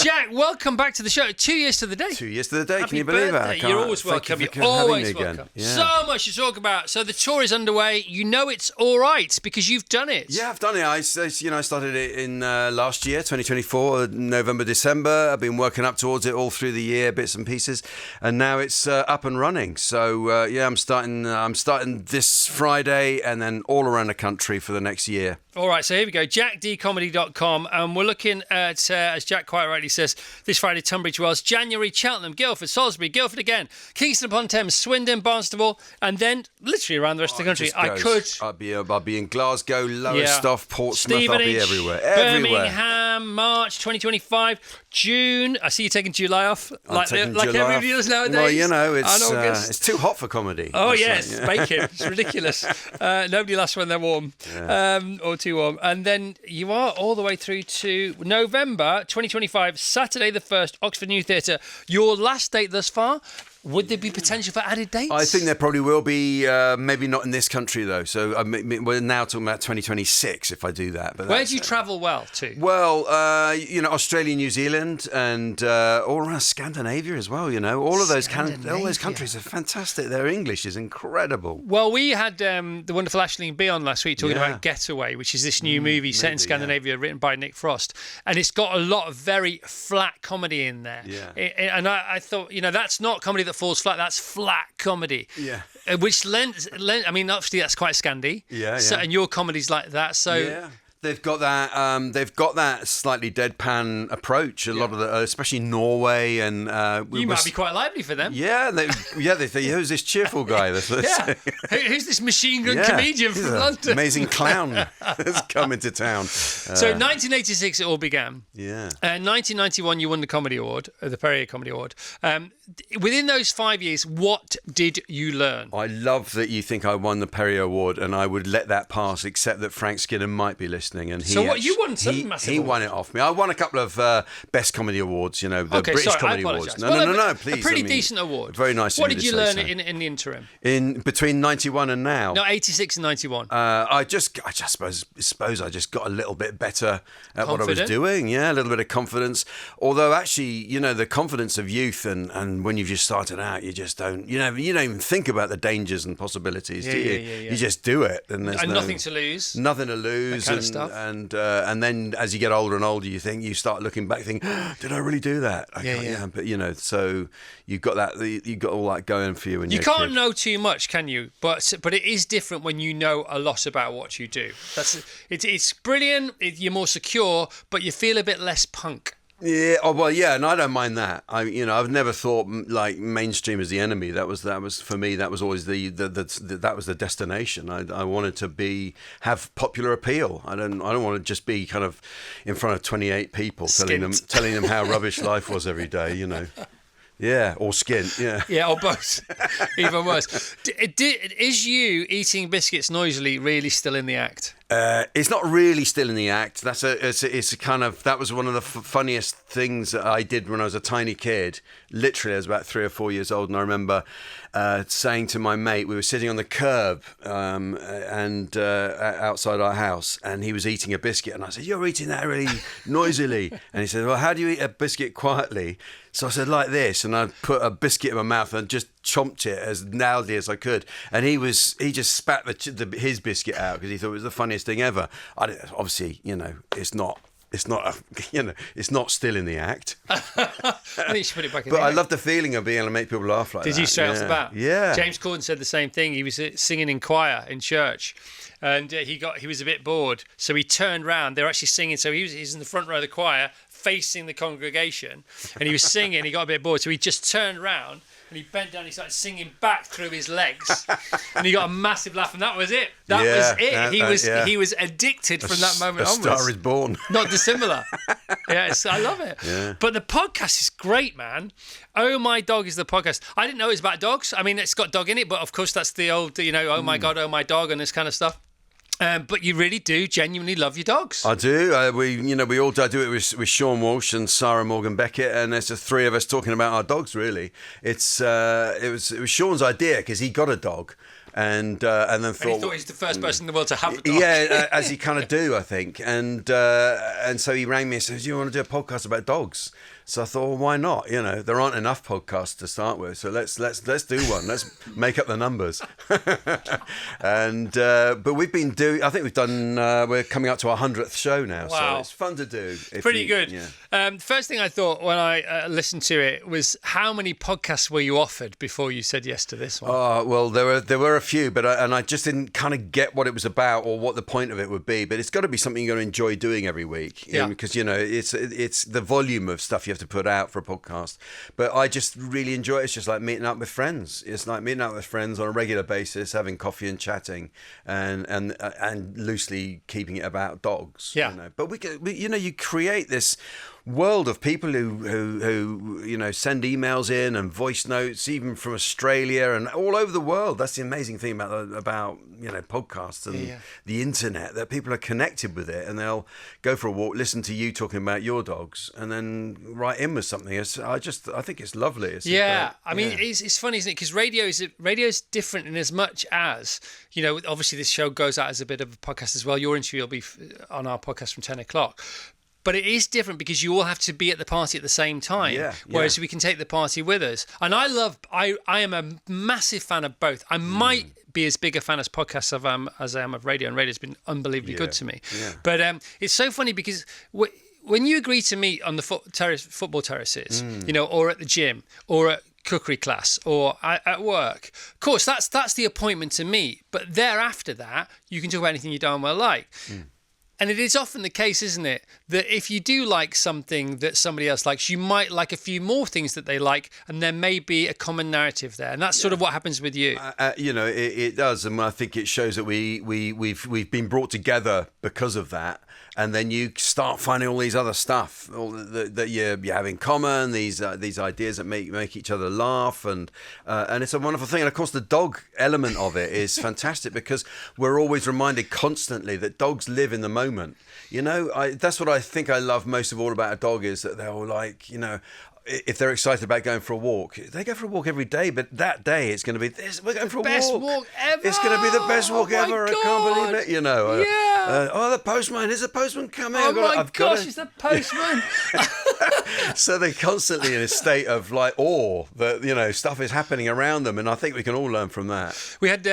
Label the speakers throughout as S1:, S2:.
S1: Jack, welcome back to the show. 2 years to the day.
S2: 2 years to the day.
S1: Happy
S2: Can you believe
S1: birthday.
S2: it?
S1: You're always welcome. You're always welcome. Yeah. So much to talk about. So the tour is underway. You know it's all right because you've done it.
S2: Yeah, I've done it. I started it in last year, 2024, November, December. I've been working up towards it all through the year, bits and pieces, and now it's up and running. So I'm starting this Friday, and then all around the country for the next year.
S1: All right, so here we go, jackdcomedy.com, and we're looking at, as Jack quite rightly says, this Friday, Tunbridge Wells, January, Cheltenham, Guildford, Salisbury, Guildford again, Kingston upon Thames, Swindon, Barnstaple, and then literally around the rest of the country.
S2: I'll be in Glasgow, Lowestoft, Portsmouth,
S1: Stevenage,
S2: I'll be everywhere.
S1: Birmingham, March 2025, June. I see you taking July off, like everybody does nowadays.
S2: Well, you know, it's too hot for comedy.
S1: Oh, yes, it's baking. It's ridiculous. Nobody lasts when they're warm, or too warm. And then you are all the way through to November 2025, Saturday the 1st, Oxford New Theatre. Your last date thus far. Would there be potential for added dates?
S2: I think there probably will be, maybe not in this country though. So we're now talking about 2026 if I do that. But
S1: where do you travel well to?
S2: Well, Australia, New Zealand, and all around Scandinavia as well. You know, all those countries are fantastic. Their English is incredible.
S1: Well, we had the wonderful Aisling B on last week talking about Getaway, which is this new movie set in Scandinavia, written by Nick Frost, and it's got a lot of very flat comedy in there.
S2: Yeah.
S1: And I thought, that's not comedy that falls flat, that's flat comedy.
S2: Yeah.
S1: Which lends, I mean, obviously that's quite Scandi.
S2: Yeah.
S1: So, and your comedy's like that. So
S2: yeah. They've got that. They've got that slightly deadpan approach. A lot of the, especially Norway, and
S1: you might be quite lively for them.
S2: Yeah, they think, who's this cheerful guy?
S1: Who's this machine gun comedian from London?
S2: Amazing clown that's coming to town.
S1: So 1986 it all began.
S2: Yeah.
S1: 1991 you won the Comedy Award, the Perrier Comedy Award. Within those 5 years, what did you learn?
S2: I love that you think I won the Perrier Award, and I would let that pass, except that Frank Skinner might be listening. And
S1: you won some massive
S2: He won it off me. I won a couple of Best Comedy Awards, the British Comedy Awards. No, please.
S1: A pretty decent award.
S2: Very nice.
S1: What did you learn in the interim?
S2: In between 91 and now?
S1: No, 86 and 91.
S2: I suppose I just got a little bit better at what I was doing. Yeah, a little bit of confidence. Although actually, the confidence of youth and when you've just started out, you just don't. You don't even think about the dangers and possibilities, do you?
S1: Yeah.
S2: You just do it, and there's
S1: nothing to lose.
S2: Nothing to lose.
S1: That kind of stuff.
S2: And then as you get older and older, you start looking back, think, did I really do that? But so you've got that. You've got all that going for you.
S1: You can't know too much, can you? But it is different when you know a lot about what you do. It's brilliant. You're more secure, but you feel a bit less punk.
S2: Yeah, and I don't mind that. I've never thought like mainstream as the enemy. That was for me. That was always that was the destination. I wanted to have popular appeal. I don't want to just be kind of in front of 28 people telling them how rubbish life was every day. Yeah, or skint,
S1: Yeah, or both. Even worse. Is you eating biscuits noisily really still in the act?
S2: It's not really still in the act. It's a kind of, that was one of the funniest things that I did when I was a tiny kid. Literally, I was about 3 or 4 years old, and I remember saying to my mate, we were sitting on the curb and outside our house, and he was eating a biscuit, and I said, "You're eating that really noisily." And he said, "Well, how do you eat a biscuit quietly?" So I said, "Like this," and I put a biscuit in my mouth and just chomped it as loudly as I could. And he just spat his biscuit out because he thought it was the funniest thing ever. Obviously, it's not. It's not still in the act.
S1: I think you should put it back in.
S2: But I love the feeling of being able to make people laugh like that.
S1: Did you straight off the bat?
S2: Yeah.
S1: James Corden said the same thing. He was singing in choir in church, and he was a bit bored, so he turned round. They were actually singing, so he's in the front row of the choir, facing the congregation, and he was singing. He got a bit bored, so he just turned round. And he bent down, he started singing back through his legs, and he got a massive laugh, and that was it. That was it. He was addicted from that moment onwards.
S2: A star is born.
S1: Not dissimilar. I love it.
S2: Yeah.
S1: But the podcast is great, man. Oh My Dog is the podcast. I didn't know it was about dogs. I mean, it's got dog in it, but of course that's the old, oh my God, oh my dog, and this kind of stuff. But you really do genuinely love your dogs.
S2: I do. We all do. I do it with Sean Walsh and Sarah Morgan Beckett, and there's the three of us talking about our dogs. Really, it was Sean's idea because he got a dog. and then
S1: And he thought he's the first person in the world to have a dog.
S2: Yeah, as you kind of do, I think. And so he rang me and said, "Do you want to do a podcast about dogs?" So I thought, well, why not? You know, there aren't enough podcasts to start with, so let's do one. Let's make up the numbers. And but we've been doing. I think we've done. We're coming up to our 100th show now,
S1: Wow.
S2: so it's fun to do.
S1: Pretty good. First thing I thought when I listened to it was, how many podcasts were you offered before you said yes to this one?
S2: Oh, well, there were a few, but I just didn't kind of get what it was about or what the point of it would be. But it's got to be something you're going to enjoy doing every week, because you know it's the volume of stuff you have to put out for a podcast. But I just really enjoy it. It's just like meeting up with friends. It's like meeting up with friends on a regular basis, having coffee and chatting, and loosely keeping it about dogs.
S1: Yeah.
S2: You know? But you create this world of people who you know send emails in and voice notes, even from Australia and all over the world. That's the amazing thing about you know podcasts and the internet, that people are connected with it, and they'll go for a walk, listen to you talking about your dogs, and then write in with something. I think it's lovely.
S1: I mean, it's funny, isn't it? Because radio is different in as much as, you know, obviously this show goes out as a bit of a podcast as well. Your interview will be on our podcast from 10 o'clock. But it is different because you all have to be at the party at the same time. Whereas we can take the party with us. And I am a massive fan of both. I might be as big a fan of podcasts as I am of radio, and radio's been unbelievably good to me. Yeah. But it's so funny because when you agree to meet on the football terraces, you know, or at the gym, or at cookery class, or at work, of course that's the appointment to meet. But thereafter that, you can talk about anything you darn well like. And it is often the case, isn't it, that if you do like something that somebody else likes, you might like a few more things that they like, and there may be a common narrative there. And that's sort of what happens with you.
S2: You know, it does, and I think it shows that we've been brought together because of that. And then you start finding all these other stuff that you have in common, these ideas that make each other laugh, and it's a wonderful thing. And of course, the dog element of it is fantastic because we're always reminded constantly that dogs live in the moment. You know, that's what I think I love most of all about a dog, is that they're all like, you know, if they're excited about going for a walk, they go for a walk every day, but that day it's going to be this. We're going for a walk.
S1: Best walk ever.
S2: It's going to be the best walk ever.
S1: God.
S2: I can't believe it. You know. The postman. Is the postman coming?
S1: Oh my gosh, it's the postman.
S2: So they're constantly in a state of like awe that, you know, stuff is happening around them, and I think we can all learn from that.
S1: We had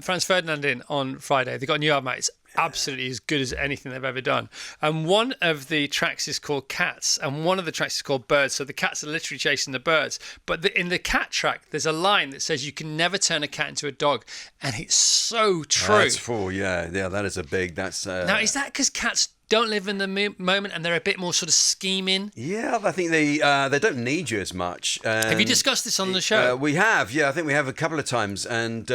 S1: Franz Ferdinand in on Friday. They got a new album out. It's absolutely as good as anything they've ever done. And one of the tracks is called Cats, and one of the tracks is called Birds. So the cats are literally chasing the birds. But in the cat track, there's a line that says you can never turn a cat into a dog, and it's so true.
S2: That's full, yeah. That is a big. That's
S1: now, is that because cats don't live in the moment and they're a bit more sort of scheming?
S2: Yeah, I think they don't need you as much.
S1: Have you discussed this on the show?
S2: We have, yeah. I think we have a couple of times, and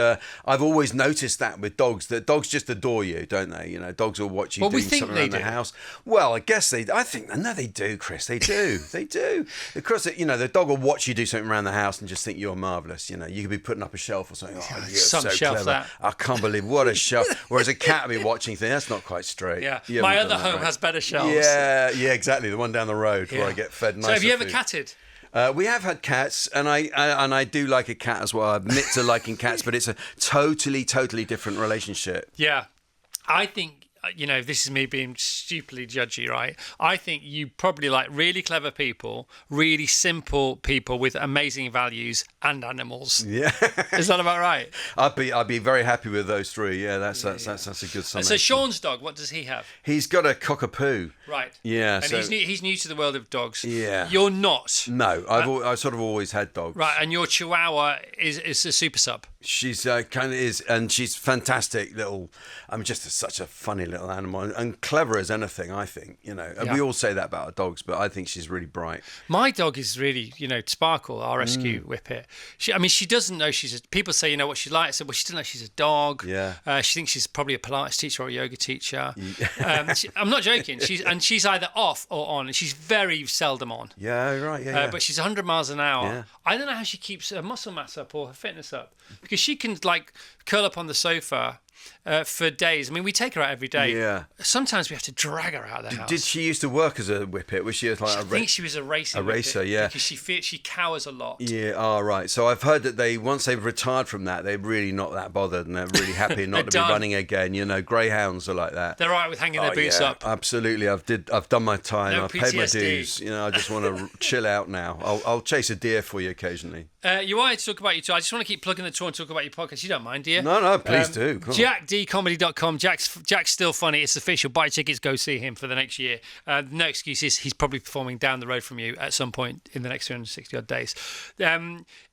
S2: I've always noticed that with dogs, that dogs just adore you, don't they? You know, dogs will watch you doing something around the house. Well, I guess they do, Chris. They do. They do. Of course, you know, the dog will watch you do something around the house and just think you're marvellous. You know, you could be putting up a shelf or something. Oh, you're
S1: some
S2: so
S1: shelf
S2: clever.
S1: that.
S2: I can't believe what a shelf. Whereas a cat will be watching things, that's not quite straight.
S1: Yeah. My other home has better shelves.
S2: Yeah, exactly. The one down the road where I get fed nicer.
S1: So have you ever
S2: food.
S1: catted?
S2: We have had cats, and I do like a cat as well. I admit to liking cats, but it's a totally different relationship.
S1: Yeah. I think, you know, this is me being stupidly judgy, right? I think you probably like really clever people, really simple people with amazing values, and animals.
S2: Yeah.
S1: Is that about right?
S2: I'd be very happy with those three. Yeah, that's a good summation.
S1: So Sean's dog, what does he have?
S2: He's got a cockapoo.
S1: Right.
S2: Yeah.
S1: And he's new to the world of dogs.
S2: Yeah.
S1: You're not.
S2: No, I've sort of always had dogs.
S1: Right, and your Chihuahua is a super sub.
S2: She's kind of is, and she's fantastic little. I'm just such a funny little animal, and clever as anything. I think, you know. And we all say that about our dogs, but I think she's really bright.
S1: My dog is really, you know, Sparkle, our rescue whippet. She doesn't know people say, you know, what she likes. I said, well, she doesn't know she's a dog.
S2: Yeah.
S1: She thinks she's probably a Pilates teacher or a yoga teacher. I'm not joking. She's either off or on. She's very seldom on.
S2: Yeah, right. Yeah.
S1: But she's 100 miles an hour.
S2: Yeah.
S1: I don't know how she keeps her muscle mass up or her fitness up, because she can like curl up on the sofa for days. I mean, we take her out every day.
S2: Yeah.
S1: Sometimes we have to drag her out of the house.
S2: Did she used to work as a whippet? Was she like
S1: I think she was a racer.
S2: Yeah.
S1: Because she cowers a lot.
S2: Yeah. Oh, right. So I've heard that once they've retired from that, they're really not that bothered, and they're really happy not to be running again. You know, greyhounds are like that.
S1: They're all right with hanging their boots up.
S2: Absolutely. I've done my time.
S1: No
S2: I've paid my
S1: PTSD.
S2: dues. You know, I just want to chill out now. I'll chase a deer for you occasionally.
S1: You wanted to talk about your tour. I just want to keep plugging the tour and talk about your podcast. You don't mind, do you?
S2: No, please do.
S1: JackDeeComedy.com. Jack's still funny. It's official. Buy tickets, go see him for the next year. No excuse is he's probably performing down the road from you at some point in the next 360 odd days.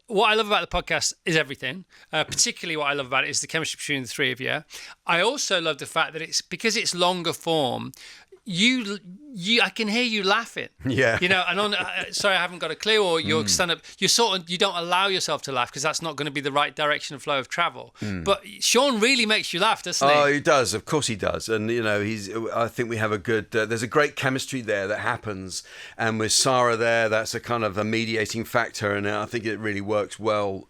S1: What I love about the podcast is everything. Particularly what I love about it is the chemistry between the three of you. I also love the fact that because it's longer form, I can hear you laughing.
S2: Yeah.
S1: You know, and on sorry, I haven't got a clue, or you're stand up. You don't allow yourself to laugh because that's not going to be the right direction and flow of travel. But Sean really makes you laugh, doesn't he?
S2: Oh, he does. Of course he does. And you know, I think we have a good. There's a great chemistry there that happens, and with Sarah there, that's a kind of a mediating factor, and I think it really works well.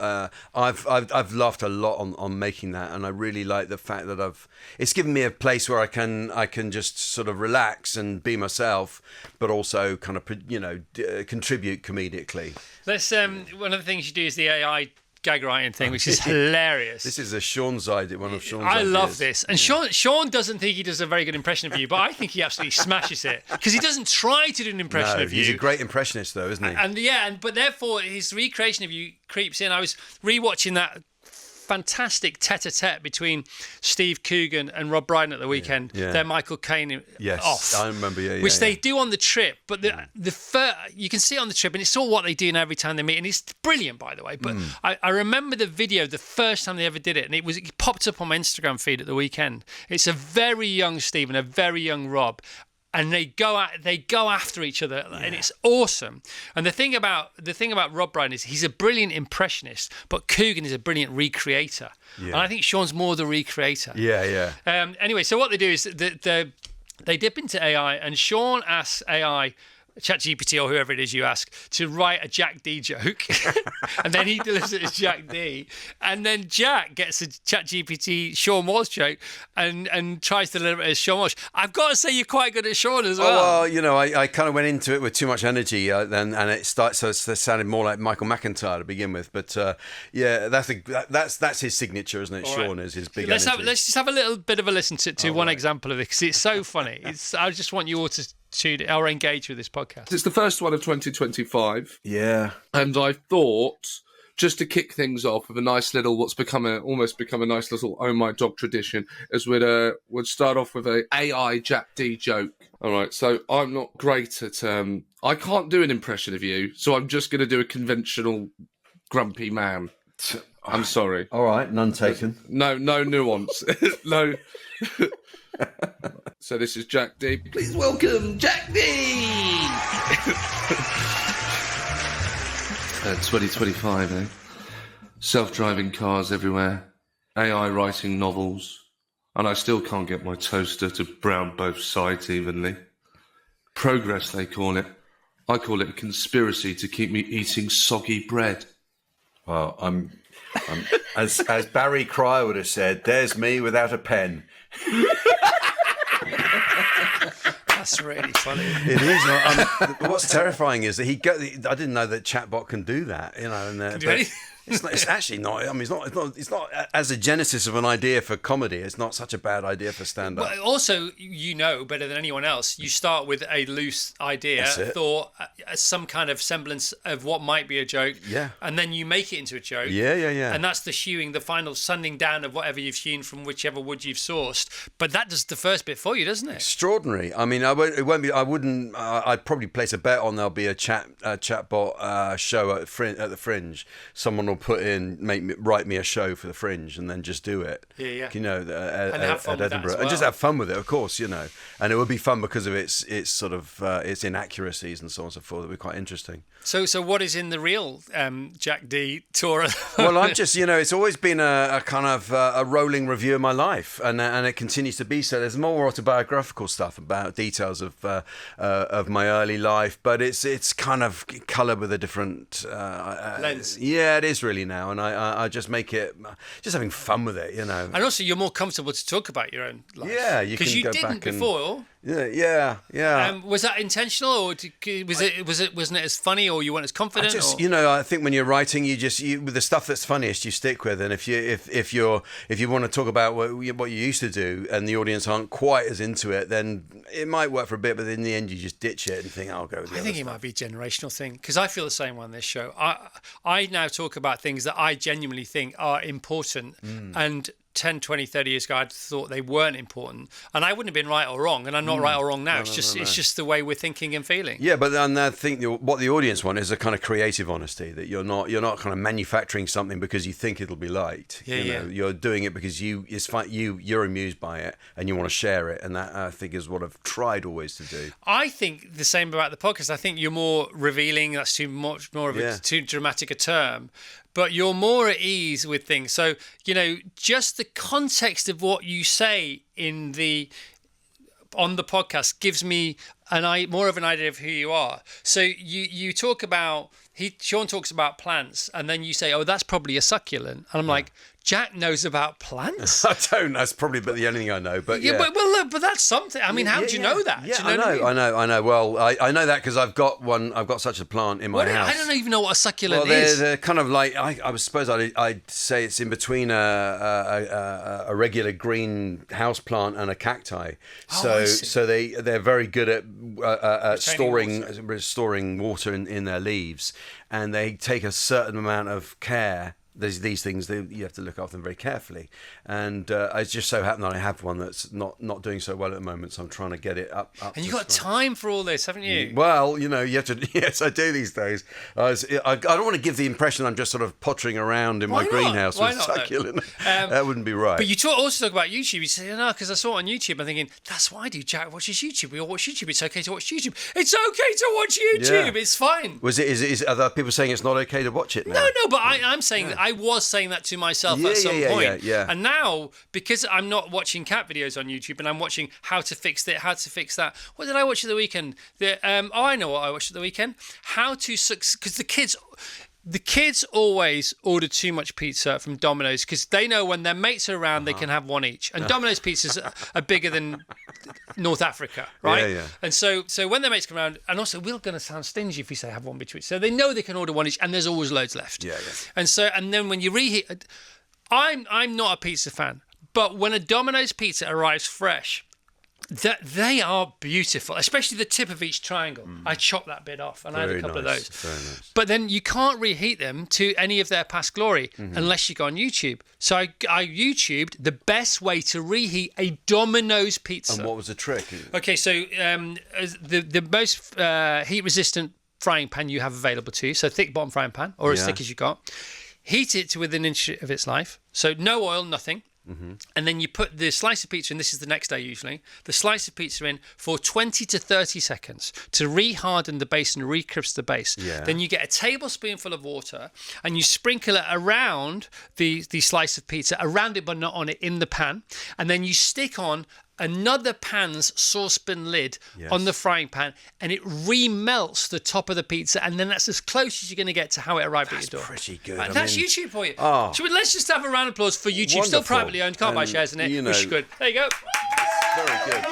S2: I've laughed a lot on making that, and I really like the fact that it's given me a place where I can just sort of relax and be myself, but also kind of contribute comedically.
S1: Let's one of the things you do is the AI gag writing thing, which is hilarious.
S2: This is Sean's idea, one of Sean's
S1: I
S2: ideas.
S1: love this. And Sean doesn't think he does a very good impression of you, but I think he absolutely smashes it because he doesn't try to do an impression of you.
S2: He's a great impressionist, though, isn't he?
S1: But therefore his recreation of you creeps in. I was rewatching that fantastic tete-a-tete between Steve Coogan and Rob Brydon at the weekend.
S2: Yeah.
S1: They're Michael Caine off.
S2: I remember.
S1: Which they do on the trip, but you can see it on the trip, and it's all what they do every time they meet, and it's brilliant, by the way. But I remember the video the first time they ever did it, and it popped up on my Instagram feed at the weekend. It's a very young Steve and a very young Rob. And they go after each other, and it's awesome. And the thing about Rob Brydon is he's a brilliant impressionist, but Coogan is a brilliant recreator. Yeah. And I think Sean's more the recreator.
S2: Yeah.
S1: Anyway, so what they do is they dip into AI, and Sean asks AI, ChatGPT or whoever it is you ask, to write a Jack Dee joke, and then he delivers it as Jack Dee, and then Jack gets a ChatGPT Sean Walsh joke and tries to deliver it as Sean Walsh. I've got to say you're quite good at Sean as well.
S2: Well, you know, I kind of went into it with too much energy, and it sounded more like Michael McIntyre to begin with. But yeah, that's his signature, isn't it?
S1: All
S2: Sean
S1: right.
S2: is his big
S1: Let's
S2: energy.
S1: just have a little bit of a listen to one example of it because it's so funny. I just want you all to tune or engage with this podcast.
S3: It's the first one of 2025.
S2: Yeah.
S3: And I thought, just to kick things off with a nice little, almost become a nice little Oh My Dog tradition, is we'd start off with a AI Jack Dee joke. All right, so I'm not great at, I can't do an impression of you, so I'm just going to do a conventional grumpy man. I'm sorry.
S2: All right, none taken.
S3: No nuance. No. So this is Jack Dee. Please welcome Jack Dee! 2025, eh? Self-driving cars everywhere. AI writing novels. And I still can't get my toaster to brown both sides evenly. Progress, they call it. I call it a conspiracy to keep me eating soggy bread.
S2: Well, I'm as Barry Cryer would have said, there's me without a pen.
S1: That's really funny.
S2: It is. What's terrifying is that I didn't know that chatbot can do that. You know, and it's actually not. I mean, it's not as a genesis of an idea for comedy. It's not such a bad idea for stand-up.
S1: But also, you know better than anyone else. You start with a loose idea, thought, some kind of semblance of what might be a joke, and then you make it into a joke.
S2: Yeah.
S1: And that's the hewing, the final sanding down of whatever you've hewn from whichever wood you've sourced. But that does the first bit for you, doesn't it?
S2: Extraordinary. I mean, I'd probably place a bet on there'll be a chatbot show at the Fringe. Someone will write me a show for the Fringe and then just do it.
S1: Yeah.
S2: You know,
S1: have fun
S2: at
S1: with that
S2: Edinburgh,
S1: as well.
S2: and just have fun with it, of course. You know, and it would be fun because of its sort of its inaccuracies and so on and so forth. It would be quite interesting.
S1: So what is in the real Jack Dee tour?
S2: Well, I'm just, it's always been a kind of a rolling review of my life, and it continues to be so. There's more autobiographical stuff about details of my early life, but it's kind of coloured with a different
S1: lens.
S2: Yeah, it is really now, and I just make it, just having fun with it, you know.
S1: And also, you're more comfortable to talk about your own life.
S2: Yeah, you can
S1: because you
S2: go
S1: didn't
S2: back and-
S1: before.
S2: Yeah.
S1: Was that intentional, or wasn't it as funny, or you weren't as confident?
S2: You know, I think when you're writing, with the stuff that's funniest, you stick with. And if you want to talk about what you used to do, and the audience aren't quite as into it, then it might work for a bit, but in the end, you just ditch it and think, I'll go with the
S1: I
S2: other
S1: think it
S2: stuff.
S1: might be a generational thing, because I feel the same on this show. I now talk about things that I genuinely think are important, and 10, 20, 30 years ago, I thought they weren't important, and I wouldn't have been right or wrong, and I'm not right or wrong now. It's just the way we're thinking and feeling.
S2: Yeah, but then I think what the audience want is a kind of creative honesty, that you're not kind of manufacturing something because you think it'll be liked. You're doing it because you're amused by it and you want to share it, and that I think is what I've tried always to do.
S1: I think the same about the podcast. I think you're more revealing. That's too much more of too dramatic a term. But you're more at ease with things. So, you know, just the context of what you say on the podcast gives me more of an idea of who you are. So you talk about, Sean talks about plants, and then you say, oh, that's probably a succulent. And I'm like, Jack knows about plants?
S2: I don't. That's probably the only thing I know. But yeah.
S1: But that's something. I mean, how do you know that?
S2: Yeah,
S1: do you know
S2: I know. Well, I know that because I've got one. I've got such a plant in my house.
S1: I don't even know what a succulent
S2: well,
S1: is.
S2: They're kind of like I suppose I'd say it's in between a regular green house plant and a cacti. So they're very good at storing water in their leaves, and they take a certain amount of care. There's these things that you have to look after them very carefully, and I just so happen that I have one that's not doing so well at the moment, so I'm trying to get it up.
S1: And you've got time for all this, haven't you?
S2: Well, you know, you have to. Yes, I do these days. I don't want to give the impression I'm just sort of pottering around in my greenhouse with succulent. That wouldn't be right.
S1: But you also talk about YouTube. You say, no, because I saw it on YouTube. I'm thinking, that's why I do. Jack watches YouTube. We all watch YouTube. It's okay to watch YouTube. It's okay to watch YouTube. Yeah. It's fine.
S2: Are there people saying it's not okay to watch it now?
S1: No, but I'm saying that. I was saying that to myself at some point.
S2: Yeah.
S1: And now, because I'm not watching cat videos on YouTube and I'm watching how to fix that. What did I watch at the weekend? I know what I watched at the weekend. How to succeed, because the kids always order too much pizza from Domino's because they know when their mates are around, they can have one each. And Domino's pizzas are bigger than North Africa, right?
S2: Yeah.
S1: And so when their mates come around, and also we're going to sound stingy if we say have one between. So they know they can order one each, and there's always loads left.
S2: Yeah.
S1: And then when you reheat, I'm not a pizza fan, but when a Domino's pizza arrives fresh, they are beautiful, especially the tip of each triangle. I chopped that bit off, and I had a couple of those.
S2: Very nice.
S1: But then you can't reheat them to any of their past glory unless you go on YouTube. So I YouTubed the best way to reheat a Domino's pizza.
S2: And what was the trick?
S1: Okay, so the most heat-resistant frying pan you have available to you, so thick bottom frying pan, or as thick as you got. Heat it to within an inch of its life. So no oil, nothing. And then you put the slice of pizza in, this is the next day usually, the slice of pizza in for 20 to 30 seconds to re-harden the base and re-crisp the base.
S2: Yeah.
S1: Then you get a tablespoonful of water and you sprinkle it around the slice of pizza, around it but not on it, in the pan. And then you stick on another pan's saucepan lid on the frying pan, and it remelts the top of the pizza, and then that's as close as you're going to get to how it arrived at your door.
S2: That's pretty good.
S1: That's YouTube for you.
S2: Oh.
S1: So let's just have a round of applause for YouTube.
S2: Wonderful.
S1: Still privately owned, can't buy shares in it.
S2: You know,
S1: Wish you could. There you go.
S2: Very good.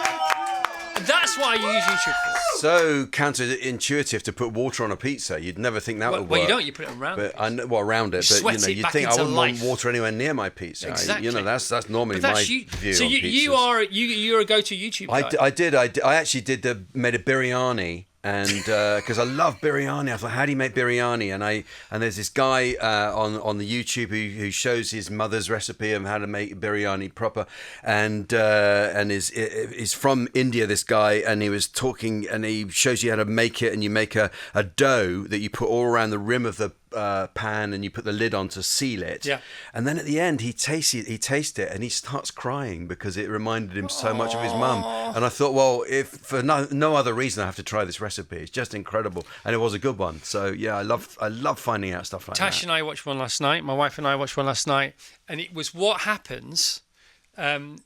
S1: That's what I use YouTube for.
S2: So counterintuitive to put water on a pizza. You'd never think that would work.
S1: Well, you don't. You put it around it.
S2: Around it. But
S1: Sweat it
S2: you'd
S1: back
S2: think I
S1: into
S2: wouldn't
S1: life.
S2: want water anywhere near my pizza.
S1: Exactly.
S2: That's normally
S1: But
S2: my
S1: that's
S2: view
S1: so
S2: on
S1: you're
S2: pizzas.
S1: a go-to YouTube guy.
S2: I actually made a biryani. And because I love biryani, I thought, how do you make biryani? And there's this guy on the YouTube who shows his mother's recipe of how to make biryani proper, and is from India. This guy, and he was talking, and he shows you how to make it, and you make a dough that you put all around the rim of the pan, and you put the lid on to seal it.
S1: Yeah.
S2: And then at the end, he tastes it, and he starts crying because it reminded him so much of his mum. And I thought, well, if for no other reason, I have to try this recipe. It's just incredible, and it was a good one. So yeah, I love finding out stuff like that.
S1: Tash and I watched one last night. My wife and I watched one last night, and it was what happens on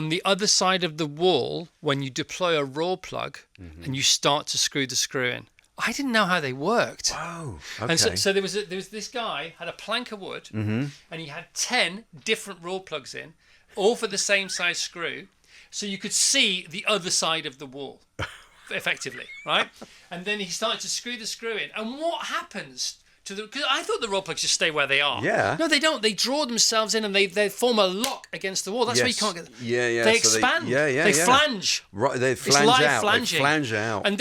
S1: the other side of the wall when you deploy a raw plug and you start to screw the screw in. I didn't know how they worked.
S2: Oh, okay.
S1: And so there was this guy had a plank of wood, and he had 10 different roll plugs in, all for the same size screw, so you could see the other side of the wall, effectively, right? And then he started to screw the screw in. And what happens to the? Because I thought the roll plugs just stay where they are.
S2: Yeah.
S1: No, they don't. They draw themselves in and they form a lock against the wall. That's why you can't get.
S2: Yeah.
S1: They
S2: So
S1: expand. They
S2: yeah.
S1: flange.
S2: Right, they
S1: It's
S2: flange
S1: live
S2: out.
S1: flanging.
S2: They flange out.
S1: And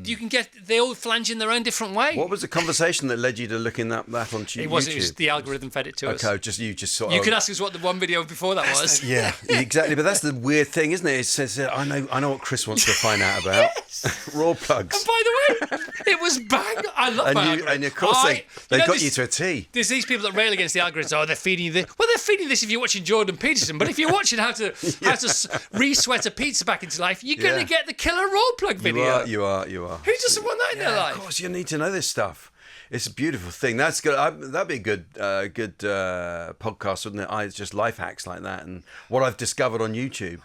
S1: you can get they all flange in their own different way.
S2: What was the conversation that led you to looking that on YouTube?
S1: It was the algorithm fed it to us.
S2: Okay, you just sort of.
S1: You can ask us what the one video before that was.
S2: Yeah, exactly. But that's the weird thing, isn't it? It says, I know what Chris wants to find out about. Raw plugs.
S1: And by the way, it was bang. I love my algorithm.
S2: And of course they got you to a T.
S1: There's these people that rail against the algorithm. Oh, they're feeding you this. Well, they're feeding this if you're watching Jordan Peterson. But if you're watching how to re-sweat a pizza back into life, you're going to get the killer roll plug video.
S2: You are.
S1: Who doesn't want that in their life?
S2: Of course, you need to know this stuff. It's a beautiful thing. That's good. That'd be a good podcast, wouldn't it? Just life hacks like that, and what I've discovered on YouTube,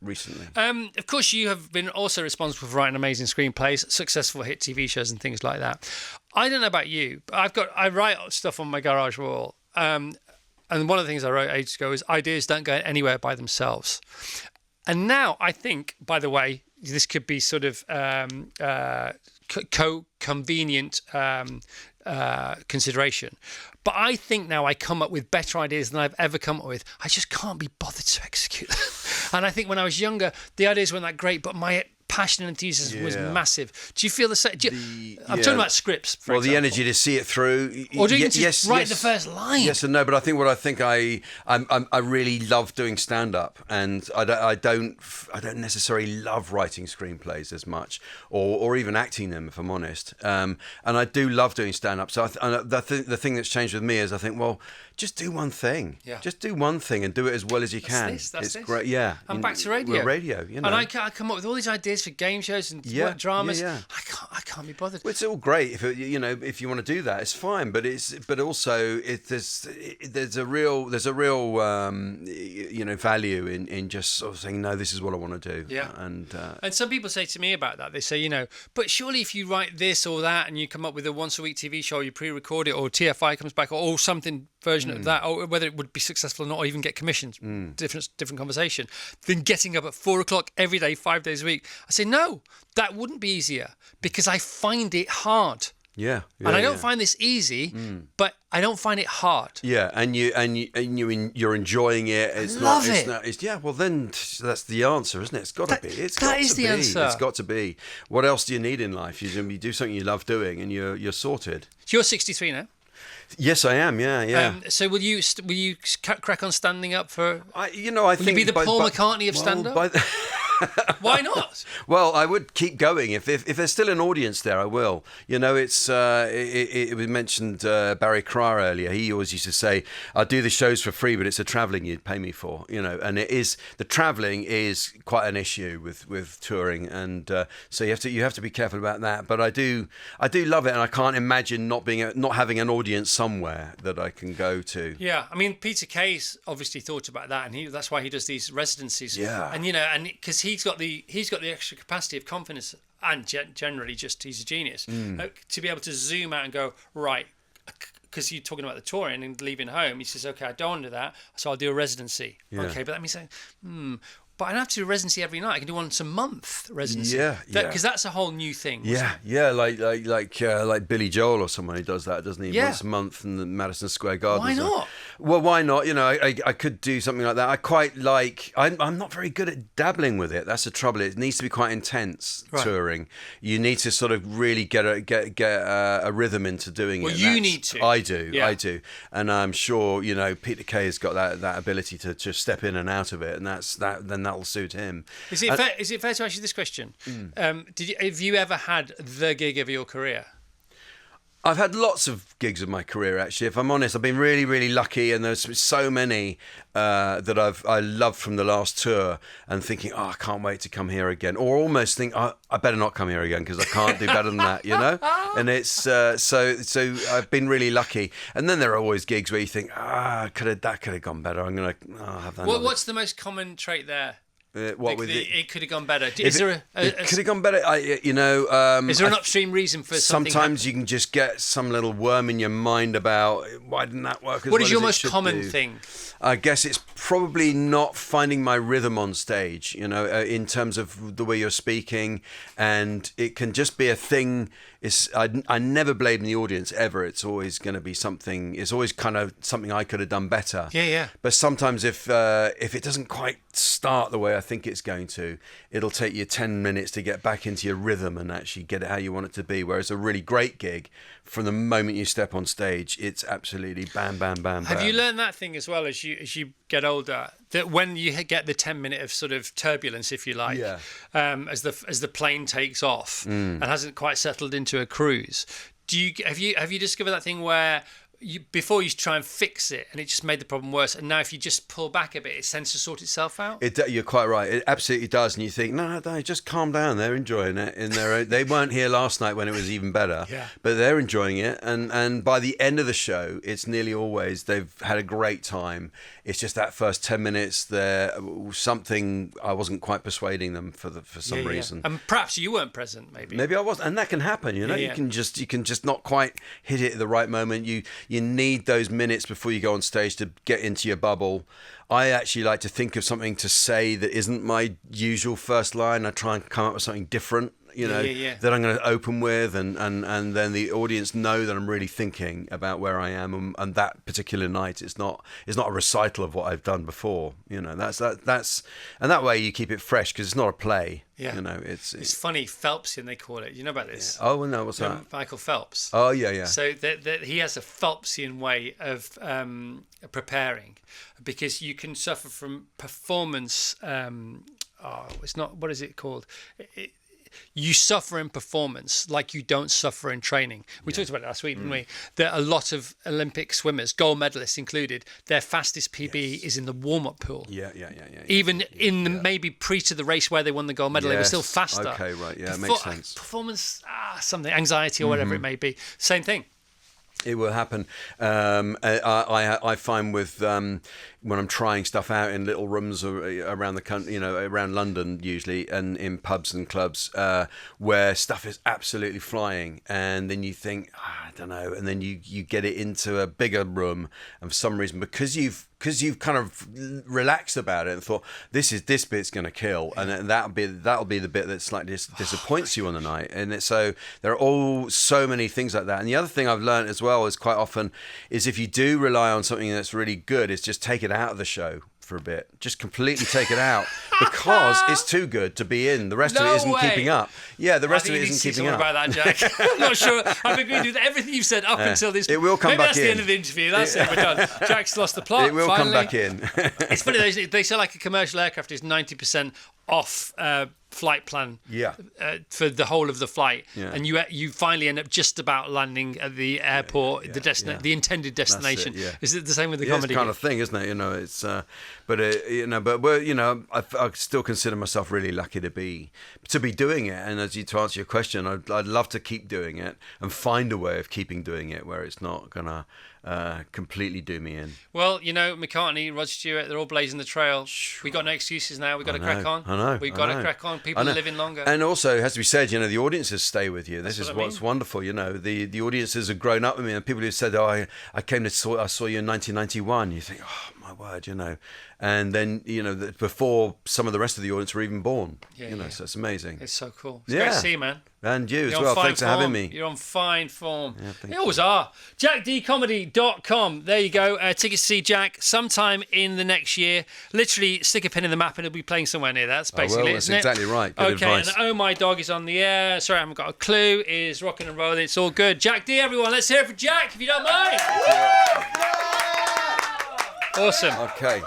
S2: recently.
S1: Of course, you have been also responsible for writing amazing screenplays, successful hit TV shows, and things like that. I don't know about you, but I write stuff on my garage wall, and one of the things I wrote ages ago is ideas don't go anywhere by themselves. And now I think, by the way, this could be sort of convenient consideration. But I think now I come up with better ideas than I've ever come up with. I just can't be bothered to execute them. And I think when I was younger, the ideas weren't that great, but my passion and enthusiasm was massive. Do you feel the same? I'm talking about scripts, for example.
S2: The energy to see it through.
S1: Or do you just write the first line?
S2: Yes and no, but I think I really love doing stand-up, and I don't necessarily love writing screenplays as much, or even acting them, if I'm honest. And I do love doing stand-up. So the thing that's changed with me is I think, well, just do one thing. Yeah. Just do one thing and do it as well as you can. It's great. Yeah.
S1: And back to radio.
S2: We're radio,
S1: And I come up with all these ideas for game shows and dramas. Yeah. I can't be bothered.
S2: Well, it's all great if you want to do that, it's fine. But also there's a real value in just sort of saying, no, this is what I want to do.
S1: Yeah.
S2: And
S1: some people say to me about that, they say, but surely if you write this or that and you come up with a once a week TV show, you pre-record it, or TFI comes back, or something version of that, or whether it would be successful or not, or even get commissions, different conversation, than getting up at 4:00 every day, 5 days a week. I say, no, that wouldn't be easier, because I find it hard.
S2: Yeah.
S1: And I don't find this easy, but I don't find it hard.
S2: Yeah, and you're enjoying it. It's
S1: love
S2: not.
S1: it.
S2: It's not. Well, then that's the answer, isn't it? It's got to be.
S1: That is the answer.
S2: It's got to be. What else do you need in life? You do something you love doing, and you're sorted.
S1: So you're 63 now.
S2: Yes, I am. Yeah.
S1: So will you crack on standing up for?
S2: I think.
S1: Will you be the Paul McCartney of stand-up? Why not?
S2: Well, I would keep going. If there's still an audience there, I will. It's we mentioned Barry Cryer earlier. He always used to say, "I'll do the shows for free, but it's the travelling you'd pay me for." And it is, the travelling is quite an issue with touring, and so you have to be careful about that. But I do love it, and I can't imagine not having an audience somewhere that I can go to.
S1: Yeah, I mean, Peter Kay's obviously thought about that, and that's why he does these residencies.
S2: Yeah,
S1: and because he's got the extra capacity of confidence, and generally just he's a genius to be able to zoom out and go, right, because you're talking about the touring and leaving home. He says, okay, I don't want to do that, so I'll do a residency. Yeah. Okay, but that means but I don't have to do a residency every night. I can do once a month residency. Yeah. Because that's a whole new thing.
S2: Yeah, like Billy Joel or someone who does that, doesn't he? Yeah. Once a month in the Madison Square Garden.
S1: Why not?
S2: Well, why not? I could do something like that. I quite like. I'm not very good at dabbling with it. That's the trouble. It needs to be quite intense touring. You need to sort of really get a rhythm into doing it.
S1: Well, you need to.
S2: I do, and I'm sure Peter Kay has got that ability to just step in and out of it, and then that'll suit him. Is
S1: it fair to ask you this question? Have you ever had the gig of your career?
S2: I've had lots of gigs of my career, actually. If I'm honest, I've been really, really lucky, and there's so many that I loved from the last tour, and thinking, oh, I can't wait to come here again, or almost think, oh, I better not come here again because I can't do better than that, And it's so I've been really lucky. And then there are always gigs where you think, that could have gone better. I'm gonna have that.
S1: What's the most common trait there?
S2: What with
S1: it could have gone better. Is there
S2: it could have gone better.
S1: is there an upstream reason for something?
S2: Sometimes you can just get some little worm in your mind about why didn't that work as well.
S1: What is your most common thing?
S2: I guess it's probably not finding my rhythm on stage, in terms of the way you're speaking, and it can just be a thing. I never blame the audience ever. It's always going to be something. It's always kind of something I could have done better.
S1: Yeah.
S2: But sometimes if it doesn't quite start the way I think it's going to, it'll take you 10 minutes to get back into your rhythm and actually get it how you want it to be. Whereas a really great gig, from the moment you step on stage, it's absolutely bam, bam, bam, bam.
S1: Have you learned that thing as well as you get older, that when you get the 10 minute of sort of turbulence, if you like, as the plane takes off and hasn't quite settled into a cruise, have you discovered that thing where before you try and fix it and it just made the problem worse, and now if you just pull back a bit it tends to sort itself out?
S2: You're quite right, it absolutely does. And you think, no, just calm down, they're enjoying it in their own. They weren't here last night when it was even better, but they're enjoying it, and by the end of the show it's nearly always they've had a great time. It's just that first 10 minutes there, something I wasn't quite persuading them for some reason.
S1: And perhaps you weren't present, maybe
S2: I wasn't, and that can happen, you can just not quite hit it at the right moment. You need those minutes before you go on stage to get into your bubble. I actually like to think of something to say that isn't my usual first line. I try and come up with something different, that I'm going to open with, and then the audience know that I'm really thinking about where I am, and that particular night it's not a recital of what I've done before. That's and that way you keep it fresh because it's not a play.
S1: Yeah. It's funny, Phelpsian they call it. You know about this?
S2: Yeah. Oh no, what's that?
S1: Michael Phelps.
S2: Oh yeah.
S1: So that he has a Phelpsian way of preparing, because you can suffer from performance. It's not. What is it called? You suffer in performance like you don't suffer in training. We talked about it last week, didn't we? That a lot of Olympic swimmers, gold medalists included, their fastest PB is in the warm-up pool.
S2: Yeah.
S1: Even in the maybe pre to the race where they won the gold medal, they were still faster.
S2: Okay, right, yeah, it makes sense.
S1: Performance, something, anxiety or whatever it may be, same thing.
S2: It will happen. I find with when I'm trying stuff out in little rooms around the country, around London usually, and in pubs and clubs, where stuff is absolutely flying, and then you think, I don't know, and then you get it into a bigger room, and for some reason, because you've kind of relaxed about it and thought this bit's going to kill, and that'll be the bit that slightly disappoints you on the night, and so there are all so many things like that. And the other thing I've learned as well is quite often is if you do rely on something that's really good, is just take it out of the show for a bit. Just completely take it out because it's too good to be in. The rest of it isn't keeping up. Yeah, the rest of it isn't keeping up.
S1: About that, Jack. I'm not sure. I've agreed with everything you've said up until this.
S2: It will come
S1: Maybe
S2: back
S1: that's
S2: in.
S1: the end of the interview. That's it. We're done. Jack's lost the plot.
S2: It will come back in.
S1: It's funny. They say like a commercial aircraft is 90% off flight plan for the whole of the flight, and you finally end up just about landing at the airport, the intended destination. Is it the same with the comedy?
S2: It's kind of thing, isn't it? It's but we're I still consider myself really lucky to be doing it, and to answer your question, I'd love to keep doing it and find a way of keeping doing it where it's not gonna completely do me in.
S1: Well, McCartney, Rod Stewart, they're all blazing the trail. We got no excuses now. We got to crack on.
S2: I know.
S1: We've got to crack on. People are living longer.
S2: And also, it has to be said, the audiences stay with you. This is what's wonderful. The audiences have grown up with me, and people who said, "Oh, I saw you in 1991." You think, "Oh my word," And then before some of the rest of the audience were even born. So it's amazing.
S1: It's so cool. It's great to see you, man.
S2: And you as well. Thanks for having me.
S1: You're on fine form. You always are. JackDeeComedy.com. There you go. Tickets to see Jack sometime in the next year. Literally stick a pin in the map and he'll be playing somewhere near that. That's basically it,
S2: That's
S1: isn't
S2: exactly
S1: it?
S2: right. Good advice.
S1: And Oh My Dog is on the air. Sorry, I haven't got a clue. Is rocking and rolling. It's all good. Jack Dee, everyone. Let's hear it for Jack if you don't mind. Awesome.
S2: Okay.